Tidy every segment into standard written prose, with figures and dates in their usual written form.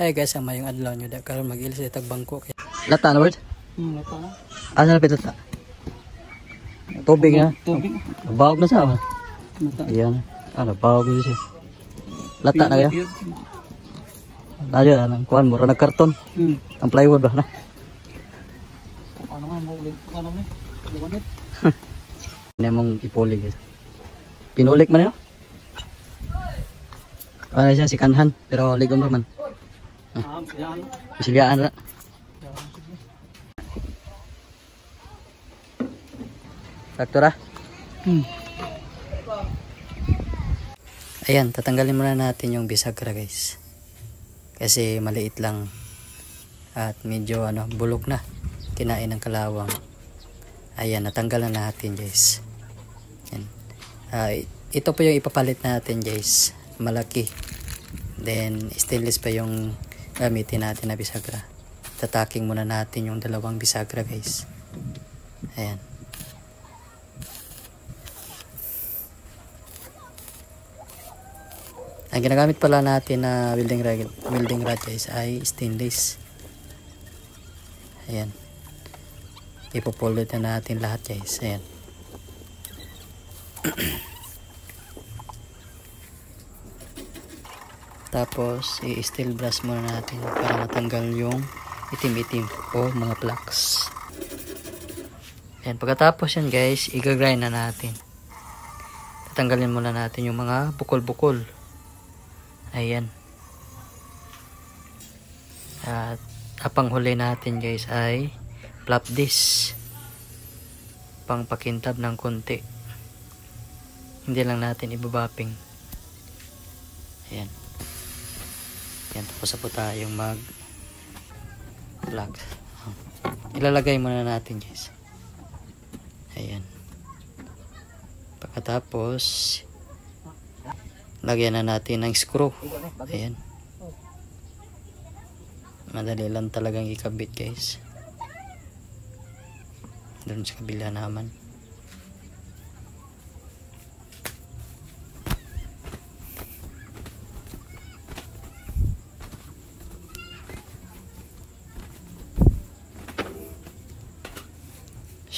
Ay guys, ang mayong adlaw nyo. Karon mag-ilis sa tagbangko. Lata na, Bert? Lata na. Ano na lata? Tubig na? Tubig. Bawag na sa. Lata. Ayan. Ano, bawag na siya. Lata na kaya? Ayan, anong kuhan mo. Nagkarton. Ang plywood ba na? Ano nga mo ulit? Ano mo? Lumanit. Hindi mong ipulig. Pinulik man yun? Ano siya, si Kanhan. Pero ligong naman. Yan. Masigaan na. Traktora? Ayan, tatanggalin muna natin yung bisagra guys. Kasi maliit lang. At medyo bulok na. Kinain ng kalawang. Ayan, natanggal na natin guys. Ayan. Ito po yung ipapalit natin guys. Malaki. Then stainless pa yung gamitin natin na bisagra. Tataking muna natin yung dalawang bisagra guys. Ayan. Ang ginagamit pala natin na welding rod guys ay stainless. Ayan. Ipopolid na natin lahat guys. Ayan. Tapos i-steel brush muna natin para matanggal yung itim-itim o mga plaques. Ayan. Pagkatapos yan guys, i-grind na natin. Tatanggalin muna natin yung mga bukol-bukol. Ayan. At apang huli natin guys ay flap disc. Pang pakintab ng konti. Hindi lang natin ibabaping. Ayan. Ayan. Tapos po tayong mag plug. Ilalagay muna natin guys. Ayan. Pagkatapos lagyan na natin ng screw. Ayan. Madali lang talagang ikabit guys. Doon sa kabila naman.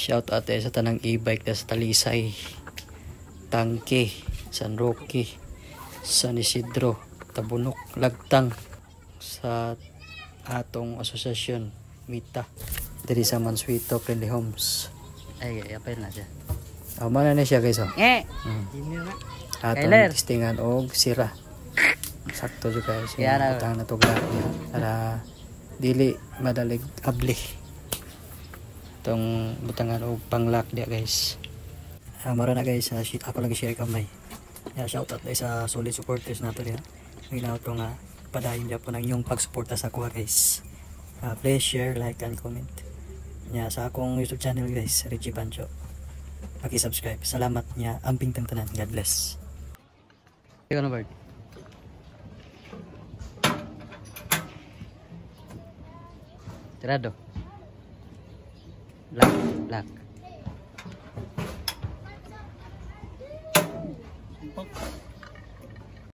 Shout out sa tanang e-bike sa Talisay, Tangke, San Roque, San Isidro, Tabunok, Lagtang sa atong asosasyon Mita diri sa Mansueto Friendly Homes. Ay apay na siya. Mana na siya guys. Atong testingan og sira. Sakto jud guys. Utang na to para dili madalig abli. Itong butangan og panglock dia guys. Mara na guys, ako lagi share kamay. Shout out sa solid supporters nato diha. Nginaw to nga padayon dyan po ng inyong pagsuporta sa kuha guys. Please share, like, and comment. Sa akong YouTube channel guys, Richie Pancho. Paki-subscribe. Salamat niya. Amping tanan. God bless. Ikaw na Bart. Tirado. Black.